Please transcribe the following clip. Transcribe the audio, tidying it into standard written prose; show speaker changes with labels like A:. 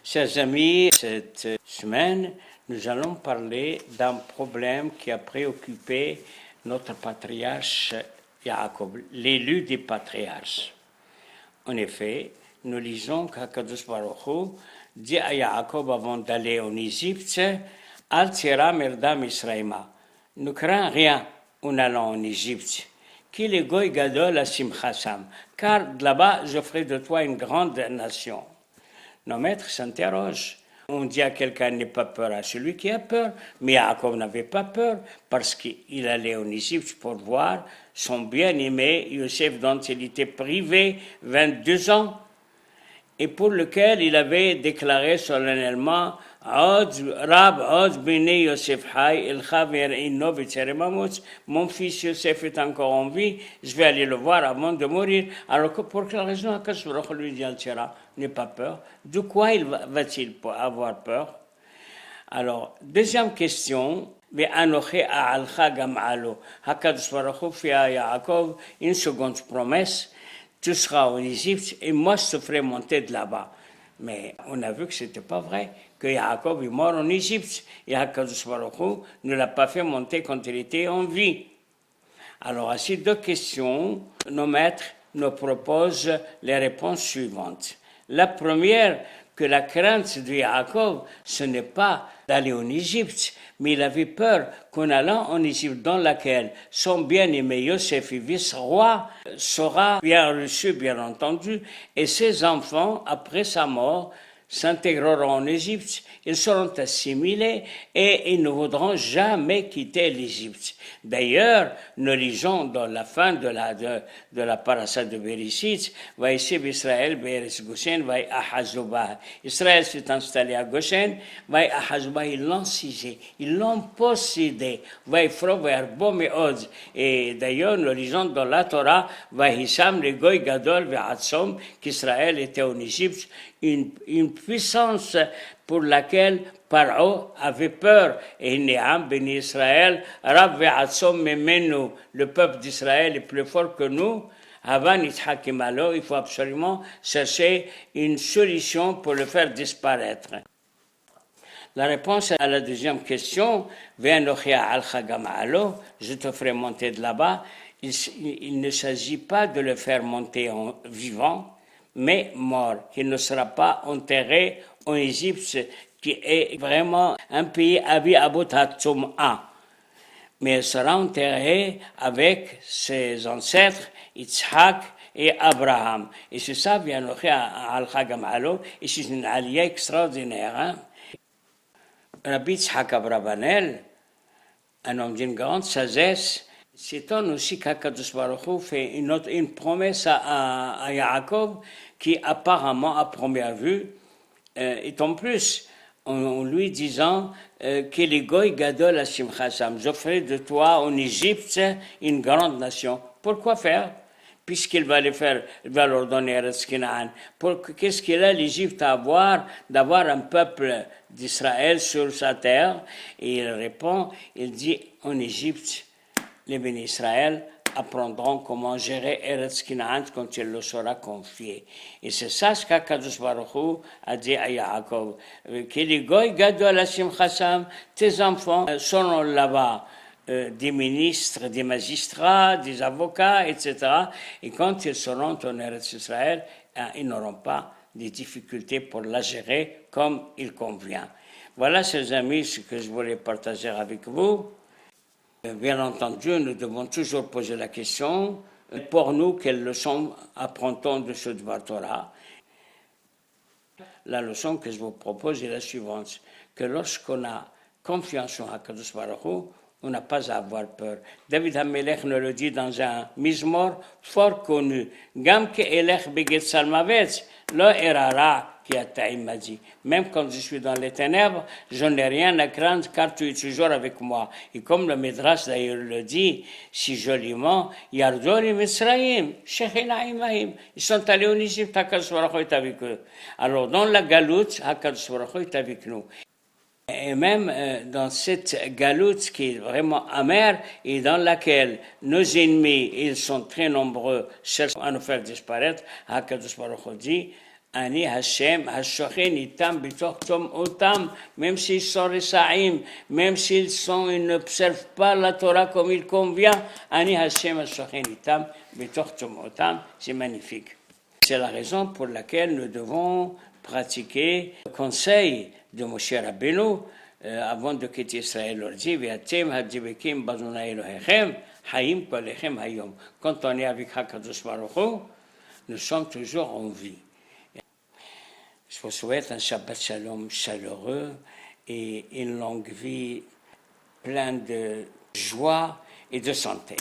A: Chers amis, cette semaine, nous allons parler d'un problème qui a préoccupé notre patriarche Jacob, l'élu des patriarches. En effet, nous lisons qu'Akadosh Baruch Hu dit à Jacob avant d'aller en Égypte, Al tira merdam Israëma. Ne crains rien en allant en Égypte. Qu'il est goy gadol à Simchasam, car là-bas je ferai de toi une grande nation. Nos maîtres s'interrogent. On dit à quelqu'un n'aie pas peur à celui qui a peur, mais Jacob n'avait pas peur parce qu'il allait en Égypte pour voir son bien-aimé Yosef dont il était privé 22 ans et pour lequel il avait déclaré solennellement mon fils Yosef est encore en vie, je vais aller le voir avant de mourir. Alors que pour quelle raison Akadosh Baruch Hu lui dit Al-Tira, n'aie pas peur. De quoi va-t-il avoir peur? Alors, deuxième question, Akadosh Baruch Hu fait à Yaakov une seconde promesse, tu seras en Égypte et moi je te ferai monter de là-bas. Mais on a vu que ce n'était pas vrai, que Jacob est mort en Égypte et Akadosh Baruch Hu ne l'a pas fait monter quand il était en vie. Alors à ces deux questions, nos maîtres nous proposent les réponses suivantes. La première, que la crainte de Jacob, ce n'est pas d'aller en Égypte, mais il avait peur qu'en allant en Égypte, dans laquelle son bien-aimé Yosef est vice-roi, sera bien reçu, bien entendu, et ses enfants, après sa mort, s'intégreront en Égypte, ils seront assimilés et ils ne voudront jamais quitter l'Égypte. D'ailleurs, nous lisons dans la fin de la parasha de Bereshit, Vaïsib Israël, Be'eretz Goshen, Vaï Ahazobah. Israël s'est installé à Goshen, Vaï Ahazobah, ils l'ont cisé, ils l'ont possédé, Vaï Fro, Vaï Arbo Me'od. Et d'ailleurs, nous lisons dans la Torah, Vaï Hisham, le Goy Gadol, Vaï Atsom, qu'Israël était en Égypte, une puissance pour laquelle Paro avait peur. Et Néam, béni Israël, Rab ve'atsom memenu, le peuple d'Israël est plus fort que nous. Avant Yitzhakimalo, il faut absolument chercher une solution pour le faire disparaître. La réponse à la deuxième question, je te ferai monter de là-bas, il ne s'agit pas de le faire monter en vivant, mais mort, qu'il ne sera pas enterré en Égypte, qui est vraiment un pays Abotatsum'a. Mais il sera enterré avec ses ancêtres, Yitzhak et Abraham. Et c'est ça, bien al-Chagamalo, et c'est une alliée extraordinaire. Hein? Rabbi Yitzhak Abravanel, un homme d'une grande sagesse, s'étonne aussi qu'Akadosh Baruch Hu fait une promesse à Yaakov qui apparemment à première vue est en plus en lui disant qu'il est goy gadol à Simchasam, je ferai de toi en Égypte une grande nation. Pourquoi faire? Puisqu'il va leur donner Eretz Canaan. Qu'est-ce qu'il a l'Égypte à avoir d'avoir un peuple d'Israël sur sa terre? Et il répond, il dit en Égypte, les bénis Israël apprendront comment gérer Eretz Canaan quand il le sera confié. Et c'est ça ce qu'Akadosh Baruch Hu a dit à Yaakov. Tes enfants seront là-bas des ministres, des magistrats, des avocats, etc. Et quand ils seront en Eretz Israël, ils n'auront pas de difficultés pour la gérer comme il convient. Voilà, chers amis, ce que je voulais partager avec vous. Bien entendu, nous devons toujours poser la question, pour nous, quelle leçon apprend-on de ce Dvar Torah? La leçon que je vous propose est la suivante, que lorsqu'on a confiance en Akadosh Baruch Hu, on n'a pas à avoir peur. David HaMelech nous le dit dans un Mizmor fort connu, Gam ke elech beget salmavetz, lo erara. M'a dit, même quand je suis dans les ténèbres, je n'ai rien à craindre car tu es toujours avec moi. Et comme le Midrash d'ailleurs le dit si joliment, Yardori Misraïm, Shechina Imahim, ils sont allés en Égypte, Akadosh Baruch Hu est avec eux. Alors dans la galoute, Akadosh Baruch Hu est avec nous. Et même dans cette galoute qui est vraiment amère et dans laquelle nos ennemis, ils sont très nombreux, cherchent à nous faire disparaître, Akadosh Baruch Hu dit, Ani Hashem, Hashochen itam bitoch otam, même s'ils sont ressaïm, même s'ils n'observent pas la Torah comme il convient, Ani Hashem, Hashochen itam bitoch otam, c'est magnifique. C'est la raison pour laquelle nous devons pratiquer le conseil de Moshe Rabbeinu avant de quitter Israël. Il dit, V'atem hadibekim bazuna Elohechem, hayim kolechem hayom. Quand on est avec Hakadosh Baruch Hu, nous sommes toujours en vie. Je vous souhaite un Shabbat Shalom chaleureux et une longue vie pleine de joie et de santé.